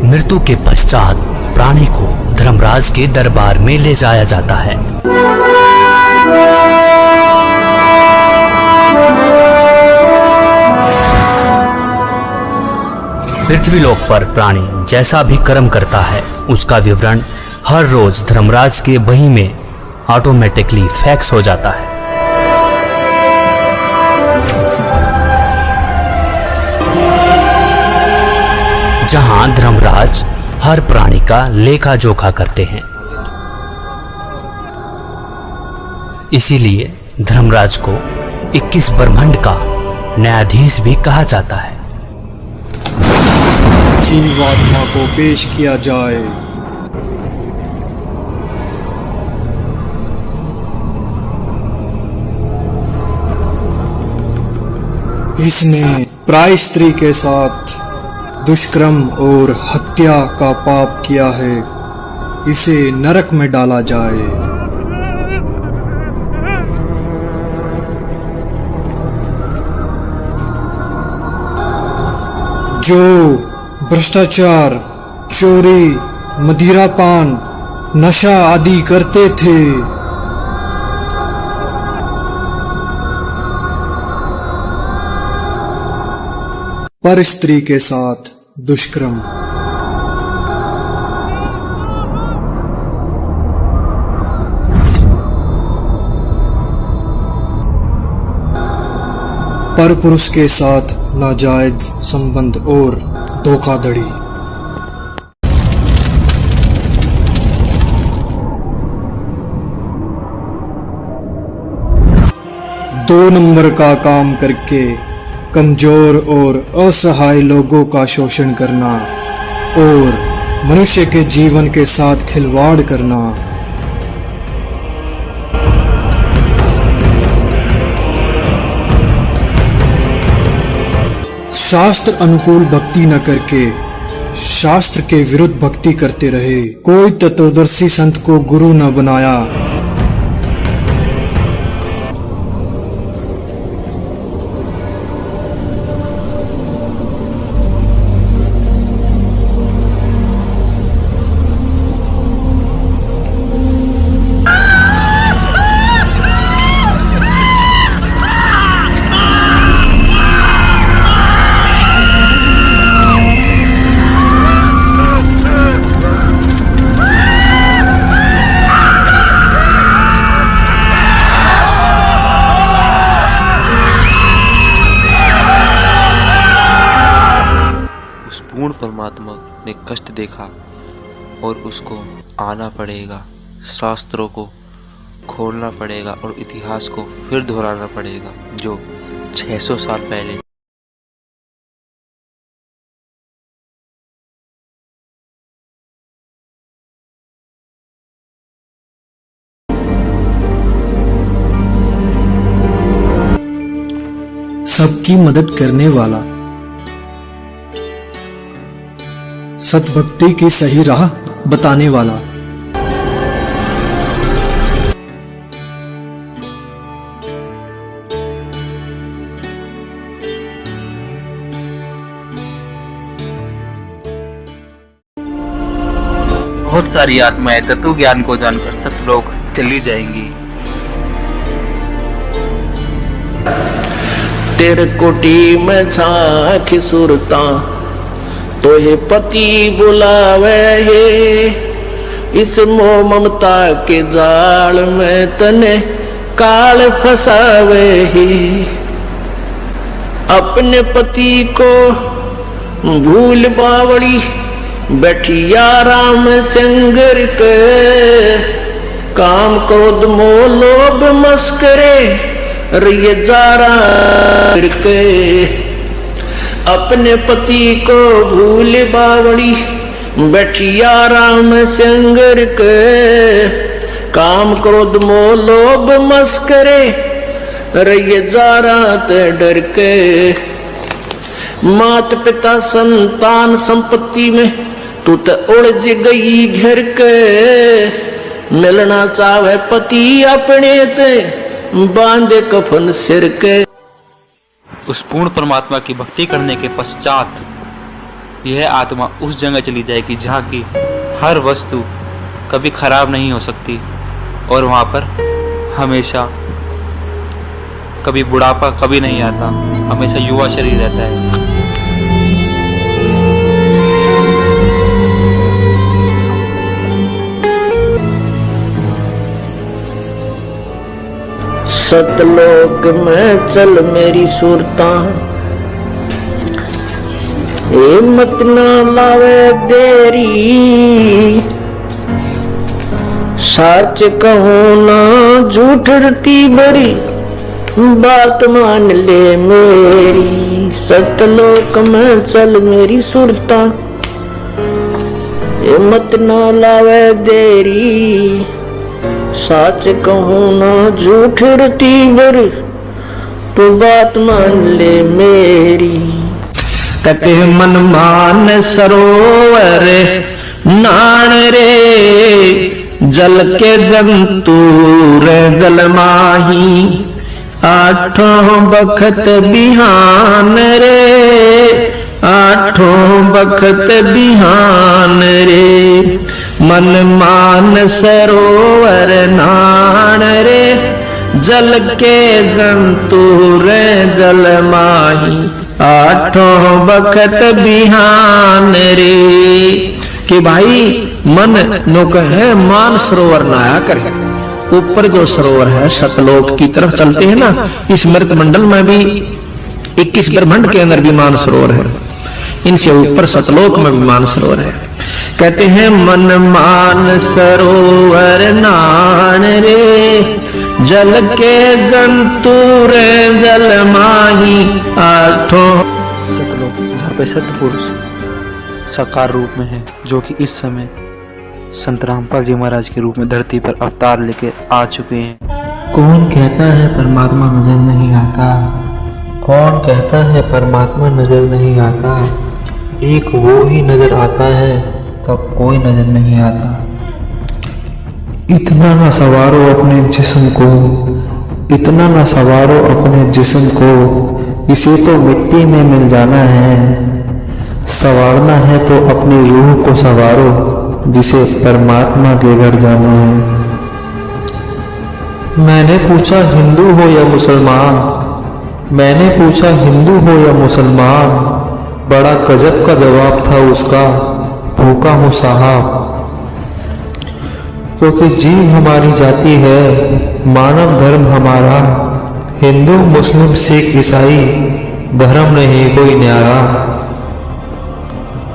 मृत्यु के पश्चात प्राणी को धर्मराज के दरबार में ले जाया जाता है। पृथ्वीलोक पर प्राणी जैसा भी कर्म करता है उसका विवरण हर रोज धर्मराज के बही में ऑटोमेटिकली फैक्स हो जाता है। जहां धर्मराज हर प्राणी का लेखा जोखा करते हैं। इसीलिए धर्मराज को 21 ब्रह्मांड का न्यायाधीश भी कहा जाता है। जीवात्मा को पेश किया जाए। इसने प्राय स्त्री के साथ दुष्कर्म और हत्या का पाप किया है, इसे नरक में डाला जाए। जो भ्रष्टाचार, चोरी, मदिरापान, नशा आदि करते थे, पर स्त्री के साथ दुष्कर्म, पर पुरुष के साथ नाजायज संबंध और धोखाधड़ी। दो नंबर का काम करके कमजोर और असहाय लोगों का शोषण करना और मनुष्य के जीवन के साथ खिलवाड़ करना। शास्त्र अनुकूल भक्ति न करके शास्त्र के विरुद्ध भक्ति करते रहे। कोई तत्वदर्शी संत को गुरु न बनाया। पूर्ण परमात्मा ने कष्ट देखा और उसको आना पड़ेगा, शास्त्रों को खोलना पड़ेगा और इतिहास को फिर दोहराना पड़ेगा जो 600 साल पहले। सबकी मदद करने वाला, सतभक्ति की सही राह बताने वाला, बहुत सारी आत्माएं तत्व ज्ञान को जानकर सतलोक चली जाएंगी। तेरे कोटी में झांकी सुरता तो हे पति बुलावे है। इस मोह ममता के जाल में तने काल फसावे है। अपने पति को भूल बावड़ी बैठी आराम संगर के। काम क्रोध मोह लोभ मस्करे रिये जारा के। अपने पति को भूल बावड़ी बैठी आराम संगर के। काम क्रोध मोह लोभ मस्करे रहिए जारा ते डर के। मात पिता संतान संपत्ति में तू तो उलझ गई घर के। मिलना चाहे पति अपने ते बांधे कफन सिर के। उस पूर्ण परमात्मा की भक्ति करने के पश्चात यह आत्मा उस जगह चली जाएगी जहाँ की हर वस्तु कभी खराब नहीं हो सकती और वहाँ पर हमेशा कभी बुढ़ापा कभी नहीं आता, हमेशा युवा शरीर रहता है। सतलोक में चल मेरी सूरता, ए मत ना लावे देरी, सच कहूं ना झूठ रती बड़ी, बात मान ले मेरी। सतलोक में चल मेरी सूरता, ए मत ना लावे देरी, सच कहूं ना झूठ रती बड़ी, तू बात मान ले मेरी। कटे मन मान सरोवर नान रे, जल के जंतु रे जल माही, आठों बखत बिहान रे, आठों बखत बिहान रे। मन मान सरोवर नान रे, जल के जंतु रे जल माही, आठों बखत बिहान रे। कि भाई मन नो कहे मान सरोवर नहाया करे। ऊपर जो सरोवर है सतलोक की तरफ चलते हैं ना, इस मृत मंडल में भी 21 ब्रह्मांड के अंदर भी मान सरोवर है, इनसे ऊपर सतलोक में भी मान सरोवर है। कहते हैं मन मान सरोवर नान रे, जल के जंतु रे जल माही, आठों। सतलोक जहाँ पे सतपुरुष साकार रूप में है, जो कि इस समय संत रामपाल जी महाराज के रूप में धरती पर अवतार लेके आ चुके हैं। कौन कहता है परमात्मा नजर नहीं आता, कौन कहता है परमात्मा नजर नहीं आता, एक वो ही नजर आता है तब कोई नजर नहीं आता। इतना ना सवारो अपने जिस्म को, इतना ना सवारो अपने जिस्म को, इसे तो मिट्टी में मिल जाना है। सवारना है तो अपनी रूह को सवारो, जिसे परमात्मा के घर जाना है। मैंने पूछा हिंदू हो या मुसलमान, मैंने पूछा हिंदू हो या मुसलमान, बड़ा गजब का जवाब था उसका, भूखा हूँ साहब। क्योंकि जीव हमारी जाति है, मानव धर्म हमारा, हिंदू मुस्लिम सिख ईसाई धर्म नहीं कोई न्यारा।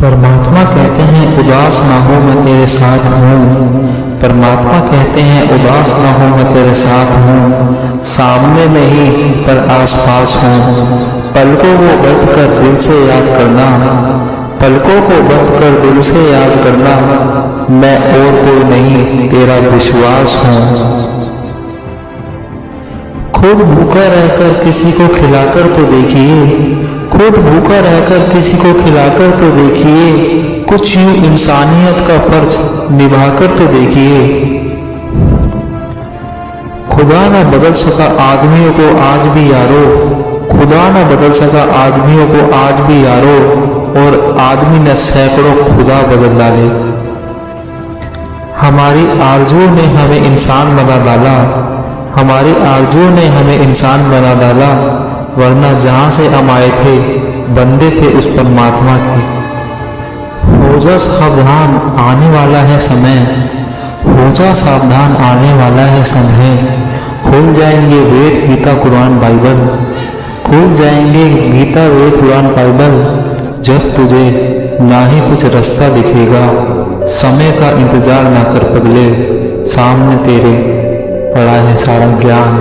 परमात्मा कहते हैं उदास ना हो मैं तेरे साथ हूँ, परमात्मा कहते हैं उदास ना हो मैं तेरे साथ हूँ, सामने में ही पर आसपास हूँ। पलकों को बंद कर दिल से याद करना, पलकों को बंद कर दिल से याद करना, मैं और कोई नहीं तेरा विश्वास हूँ। खुद भूखा रहकर किसी को खिलाकर तो देखिए, खुद भूखा रहकर किसी को खिलाकर तो देखिए, कुछ यूं इंसानियत का फर्ज निभाकर तो देखिए। खुदा ना बदल सका आदमियों को आज भी यारो, खुदा ना बदल सका आदमियों को आज भी यारो, और आदमी ने सैकड़ों खुदा बदल डाले। हमारी आरज़ू ने हमें इंसान बना डाला, हमारी आरज़ू ने हमें इंसान बना डाला, वरना जहाँ से हम आए थे बंदे थे उस परमात्मा के। हो जा सावधान आने वाला है समय, हो जा सावधान आने वाला है समय, खुल जाएंगे वेद गीता कुरान बाइबल, खुल जाएंगे गीता वेद कुरान बाइबल, जब तुझे ना ही कुछ रास्ता दिखेगा, समय का इंतजार ना कर पगले, सामने तेरे पड़ा है सारा ज्ञान।